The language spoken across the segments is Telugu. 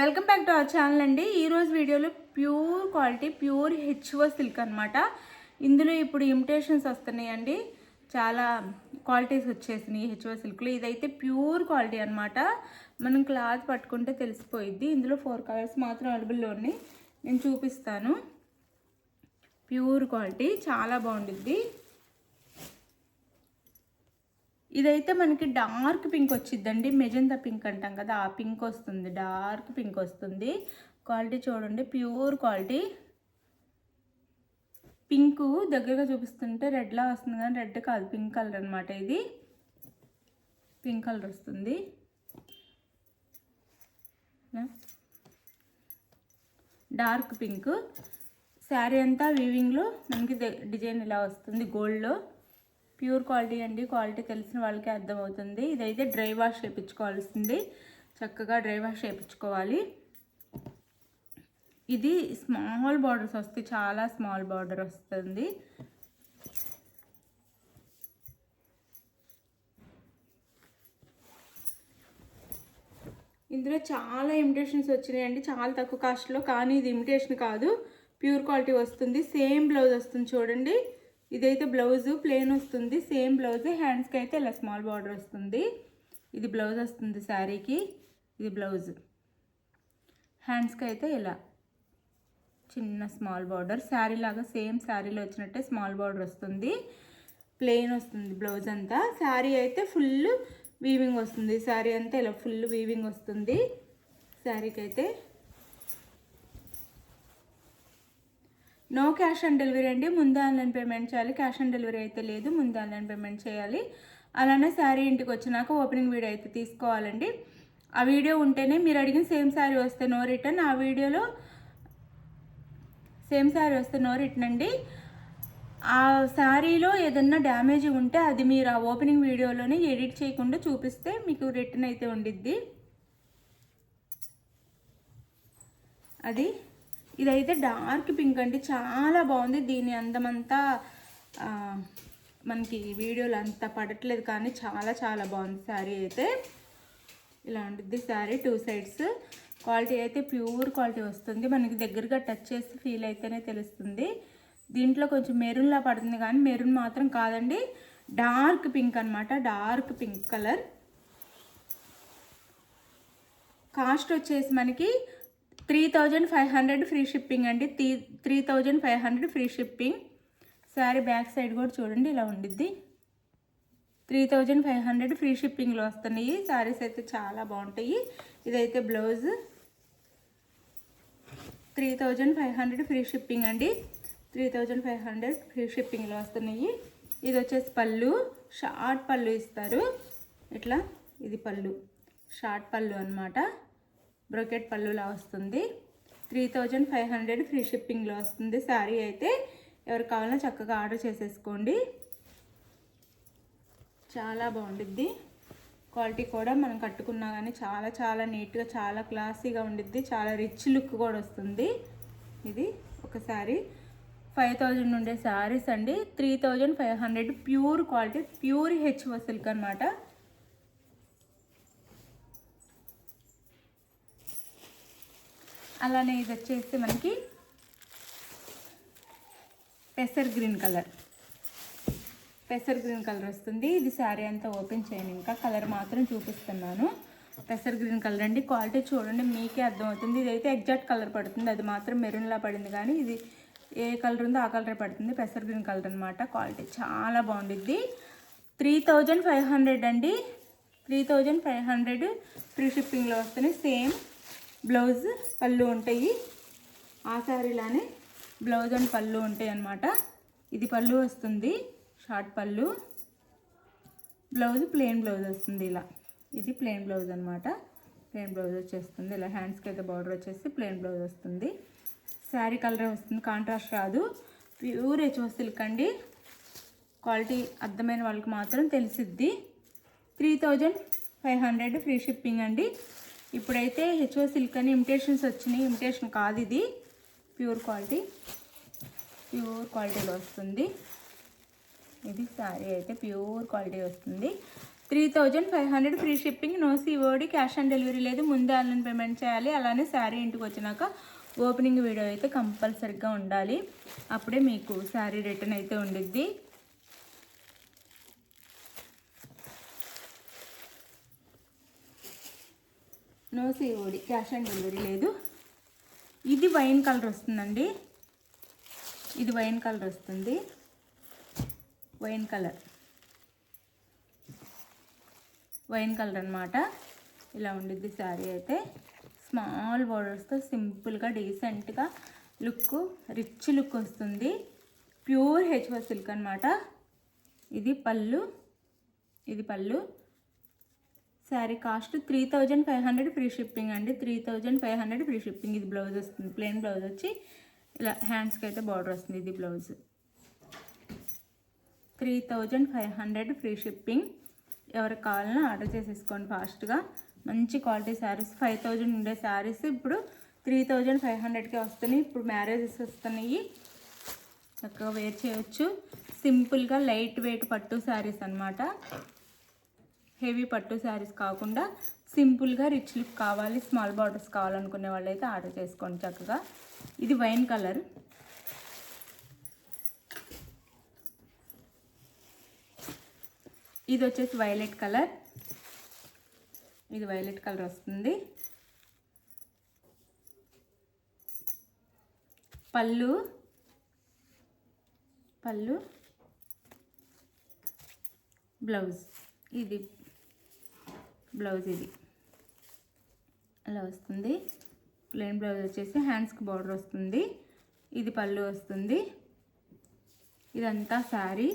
Welcome back to our channel అండి. ఈరోజు వీడియోలో ప్యూర్ క్వాలిటీ ప్యూర్ హెచ్ఓ సిల్క్ అనమాట. ఇందులో ఇప్పుడు ఇమిటేషన్స్ వస్తున్నాయండి, చాలా క్వాలిటీస్ వచ్చేసినాయి హెచ్ఓ సిల్క్లో. ఇదైతే ప్యూర్ క్వాలిటీ అనమాట. మనం క్లాత్ పట్టుకుంటే తెలిసిపోయిద్ది. ఇందులో 4 కలర్స్ మాత్రం అవైలబుల్లో ఉన్నాయి, నేను చూపిస్తాను. ప్యూర్ క్వాలిటీ చాలా బాగుండిద్ది. ఇదైతే మనకి డార్క్ పింక్ వచ్చిద్దండి, మెజంతా పింక్ అంటాం కదా, ఆ పింక్ వస్తుంది, డార్క్ పింక్ వస్తుంది. క్వాలిటీ చూడండి, ప్యూర్ క్వాలిటీ. పింక్ దగ్గరగా చూపిస్తుంటే రెడ్లా వస్తుంది కానీ రెడ్ కాదు, పింక్ కలర్ అనమాట. ఇది పింక్ కలర్ వస్తుంది. Dark pink. శారీ అంతా వీవింగ్లో మనకి డిజైన్ ఇలా వస్తుంది, గోల్డ్లో. ప్యూర్ క్వాలిటీ అండి, క్వాలిటీ తెలిసిన వాళ్ళకి అర్థమవుతుంది. ఇదైతే డ్రై వాష్ చేయించుకోవాల్సింది, చక్కగా డ్రై వాష్ చేయించుకోవాలి. ఇది స్మాల్ బార్డర్స్ వస్తాయి, చాలా స్మాల్ బార్డర్ వస్తుంది. ఇందులో చాలా ఇమిటేషన్స్ వచ్చినాయండి, చాలా తక్కువ కాస్ట్లో. కానీ ఇది ఇమిటేషన్ కాదు, ప్యూర్ క్వాలిటీ వస్తుంది. సేమ్ బ్లౌజ్ వస్తుంది చూడండి. ఇదైతే బ్లౌజ్ ప్లెయిన్ వస్తుంది, సేమ్ బ్లౌజ్. హ్యాండ్స్కి అయితే ఇలా స్మాల్ బార్డర్ వస్తుంది. ఇది బ్లౌజ్ వస్తుంది శారీకి, ఇది బ్లౌజ్. హ్యాండ్స్కి అయితే ఇలా చిన్న స్మాల్ బార్డర్, శారీ లాగా సేమ్ శారీలో వచ్చినట్టే స్మాల్ బార్డర్ వస్తుంది. ప్లెయిన్ వస్తుంది బ్లౌజ్ అంతా. శారీ అయితే ఫుల్ వీవింగ్ వస్తుంది, శారీ అంతా ఇలా ఫుల్ వీవింగ్ వస్తుంది శారీకి అయితే. నో క్యాష్ ఆన్ డెలివరీ అండి, ముందే ఆన్లైన్ పేమెంట్ చేయాలి. క్యాష్ ఆన్ డెలివరీ అయితే లేదు, ముందే ఆన్లైన్ పేమెంట్ చేయాలి. అలానే శారీ ఇంటికి వచ్చినాక ఓపెనింగ్ వీడియో అయితే తీసుకోవాలండి. ఆ వీడియో ఉంటేనే మీరు అడిగిన సేమ్ శారీ వస్తే నో రిటర్న్. ఆ వీడియోలో సేమ్ శారీ వస్తే నో రిటర్న్ అండి. ఆ శారీలో ఏదన్నా డ్యామేజ్ ఉంటే అది మీరు ఆ ఓపెనింగ్ వీడియోలోనే ఎడిట్ చేయకుండా చూపిస్తే మీకు రిటర్న్ అయితే ఉండిద్ది. అది ఇదైతే డార్క్ పింక్ అండి, చాలా బాగుంది. దీని అందమంతా మనకి వీడియోలో అంతా పడట్లేదు కానీ చాలా చాలా బాగుంది శారీ అయితే. ఇలా ఉంటుంది శారీ, 2 సైడ్స్. క్వాలిటీ అయితే ప్యూర్ క్వాలిటీ వస్తుంది, మనకి దగ్గరగా టచ్ చేసి ఫీల్ అయితేనే తెలుస్తుంది. దీంట్లో కొంచెం మెరూన్లా పడుతుంది కానీ మెరూన్ మాత్రం కాదండి, డార్క్ పింక్ అనమాట, డార్క్ పింక్ కలర్. కాస్ట్ వచ్చేసి మనకి 3500 ఫ్రీ షిప్పింగ్ అండి, 3500 free shipping. Sari back side కూడా చూడండి ఇలా ఉండిద్ది. 3500 ఫ్రీ షిప్పింగ్లో వస్తున్నాయి. శారీస్ అయితే చాలా బాగుంటాయి. ఇదైతే బ్లౌజ్, 3500 ఫ్రీ షిప్పింగ్ అండి, 3500 ఫ్రీ షిప్పింగ్లో వస్తున్నాయి. ఇది వచ్చేసి పళ్ళు, షార్ట్ పళ్ళు ఇస్తారు ఇట్లా. ఇది పళ్ళు, షార్ట్ పళ్ళు అనమాట, బ్రోకెట్ పళ్ళులా వస్తుంది. 3500 ఫ్రీ షిప్పింగ్లో వస్తుంది శారీ అయితే. ఎవరు కావాలన్నా చక్కగా ఆర్డర్ చేసేసుకోండి, చాలా బాగుండిద్ది. క్వాలిటీ కూడా మనం కట్టుకున్నా కానీ చాలా చాలా నీట్గా, చాలా క్లాసీగా ఉండిద్ది, చాలా రిచ్ లుక్ కూడా వస్తుంది. ఇది ఒక శారీ 5000 ఉండే శారీస్ అండి, 3500 ప్యూర్ క్వాలిటీ ప్యూర్ హెచ్ఓ సిల్క్ అనమాట. అలానే ఇది వచ్చేసి మనకి పెసర్ గ్రీన్ కలర్, పెసర్ గ్రీన్ కలర్ వస్తుంది. ఇది శారీ అంతా ఓపెన్ చేయను, ఇంకా కలర్ మాత్రం చూపిస్తున్నాను. పెసర్ గ్రీన్ కలర్ అండి, క్వాలిటీ చూడండి మీకే అర్థమవుతుంది. ఇదైతే ఎగ్జాక్ట్ కలర్ పడుతుంది, అది మాత్రం మెరూన్లా పడింది కానీ ఇది ఏ కలర్ ఉందో ఆ కలరే పడుతుంది. పెసర్ గ్రీన్ కలర్ అనమాట. క్వాలిటీ చాలా బాగుండిద్ది. 3500 అండి, 3500 ఫ్రీ షిప్పింగ్లో వస్తున్నాయి. సేమ్ బ్లౌజ్ పళ్ళు ఉంటాయి, ఆ శారీలానే బ్లౌజ్ అండ్ పళ్ళు ఉంటాయి అన్నమాట. ఇది పళ్ళు వస్తుంది, షార్ట్ పళ్ళు. బ్లౌజ్ ప్లెయిన్ బ్లౌజ్ వస్తుంది ఇలా. ఇది ప్లెయిన్ బ్లౌజ్ అనమాట, ప్లెయిన్ బ్లౌజ్ వచ్చేస్తుంది ఇలా. హ్యాండ్స్కి అయితే బార్డర్ వచ్చేసి ప్లెయిన్ బ్లౌజ్ వస్తుంది. శారీ కలర్ వస్తుంది, కాంట్రాస్ట్ రాదు. ప్యూర్ హెచ్ఓ సిల్క్ అండి, క్వాలిటీ అర్థమైన వాళ్ళకి మాత్రం తెలిసిద్ది. 3500 ఫ్రీ షిప్పింగ్ అండి. ఇప్పుడైతే హెచ్ఓ సిల్క్ అని ఇమిటేషన్స్ వచ్చినాయి, ఇమిటేషన్ కాదు ఇది, ప్యూర్ క్వాలిటీ, ప్యూర్ క్వాలిటీలో వస్తుంది. ఇది శారీ అయితే ప్యూర్ క్వాలిటీ వస్తుంది. 3500 free shipping, no COD, cash on delivery లేదు, ముందే ఆన్లైన్ పేమెంట్ చేయాలి. అలానే శారీ ఇంటికి వచ్చినాక ఓపెనింగ్ వీడియో అయితే కంపల్సరీగా ఉండాలి. అప్పుడే మీకు శారీ రిటర్న్ అయితే ఉండిద్ది. No COD, cash on delivery లేదు. ఇది వైన్ కలర్ వస్తుందండి. ఇది వైన్ కలర్ వస్తుంది. వైన్ కలర్ అనమాట. ఇలా ఉండిద్ది శారీ అయితే. స్మాల్ బోర్డర్స్తో సింపుల్గా డీసెంట్గా లుక్, రిచ్ లుక్ వస్తుంది. ప్యూర్ హెచ్ఓ సిల్క్ అనమాట. ఇది పళ్ళు. శారీ కాస్ట్ 3500 ఫ్రీ షిప్పింగ్ అండి. 3500 ఫ్రీ షిప్పింగ్. ఇది బ్లౌజ్ వస్తుంది. ప్లెయిన్ బ్లౌజ్ వచ్చి ఇలా హ్యాండ్స్కి అయితే బార్డర్ వస్తుంది. ఇది బ్లౌజ్. 3500 free shipping. ఎవరికి కావాలన్నా ఆర్డర్ చేసేసుకోండి ఫాస్ట్గా. మంచి క్వాలిటీ శారీస్. 5000 ఉండే శారీస్ ఇప్పుడు 3500కే వస్తున్నాయి. ఇప్పుడు మ్యారేజెస్ వస్తున్నాయి. చక్కగా వేర్ చేయవచ్చు. సింపుల్గా లైట్ వెయిట్ పట్టు శారీస్ అనమాట. హెవీ పట్టు శారీస్ కాకుండా సింపుల్గా రిచ్ లుక్ కావాలి, స్మాల్ బార్డర్స్ కావాలనుకునే వాళ్ళు అయితే ఆర్డర్ చేసుకోండి చక్కగా. ఇది వైన్ కలర్. ఇది వచ్చేసి వైలెట్ కలర్. ఇది వైలెట్ కలర్ వస్తుంది. పళ్ళు బ్లౌజ్. ఇది బ్లౌజ్. ఇది అలా వస్తుంది. ప్లెయిన్ బ్లౌజ్ వచ్చేసి హ్యాండ్స్కి బార్డర్ వస్తుంది. ఇది పళ్ళు వస్తుంది. ఇదంతా శారీ.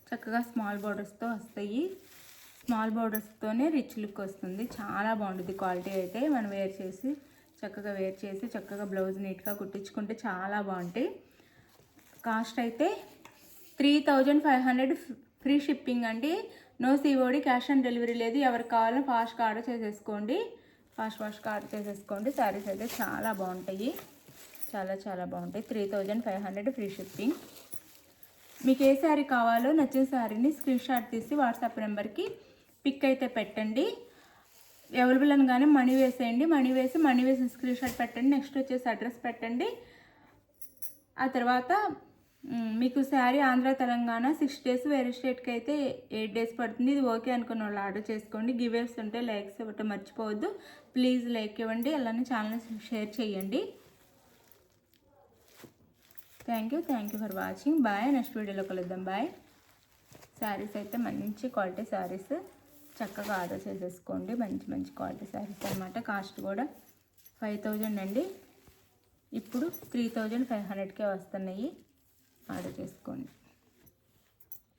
చక్కగా స్మాల్ బార్డర్స్తో వస్తాయి. స్మాల్ బార్డర్స్తోనే రిచ్ లుక్ వస్తుంది. చాలా బాగుంటుంది క్వాలిటీ అయితే. మనం చక్కగా చక్కగా బ్లౌజ్ నీట్గా కుట్టించుకుంటే చాలా బాగుంటాయి. కాస్ట్ అయితే 3500 ఫ్రీ షిప్పింగ్ అండి. No COD, cash on delivery లేదు. ఎవరికి కావాలో ఫాస్ట్గా ఆర్డర్ చేసేసుకోండి. ఫాస్ట్గా ఆర్డర్ చేసేసుకోండి. శారీస్ అయితే చాలా బాగుంటాయి. చాలా బాగుంటాయి. 3500 ఫ్రీ షిప్పింగ్. మీకు ఏ శారీ కావాలో నచ్చిన శారీని స్క్రీన్ షాట్ తీసి వాట్సాప్ నెంబర్కి పిక్ అయితే పెట్టండి. అవైలబుల్ అనగానే మనీ వేసేయండి. మనీ వేసి స్క్రీన్ షాట్ పెట్టండి. నెక్స్ట్ వచ్చేసి అడ్రస్ పెట్టండి. ఆ తర్వాత మీకు శారీ ఆంధ్ర తెలంగాణ 6 days, వేరే స్టేట్కి అయితే 8 days పడుతుంది. ఇది ఓకే అనుకున్న వాళ్ళు ఆర్డర్ చేసుకోండి. గివేవ్స్ ఉంటే లైక్స్ ఇవ్వటం మర్చిపోవద్దు. ప్లీజ్ లైక్ ఇవ్వండి. అలానే ఛానల్ని షేర్ చేయండి. Thank you for watching. Bye. Next వీడియోలో కలుద్దాం. బాయ్. శారీస్ అయితే మంచి క్వాలిటీ శారీస్. చక్కగా ఆర్డర్ చేసేసుకోండి. మంచి క్వాలిటీ శారీస్ అనమాట. కాస్ట్ కూడా 5000 అండి. ఇప్పుడు 3500కే వస్తున్నాయి. ఆర్డర్ చేసుకోండి.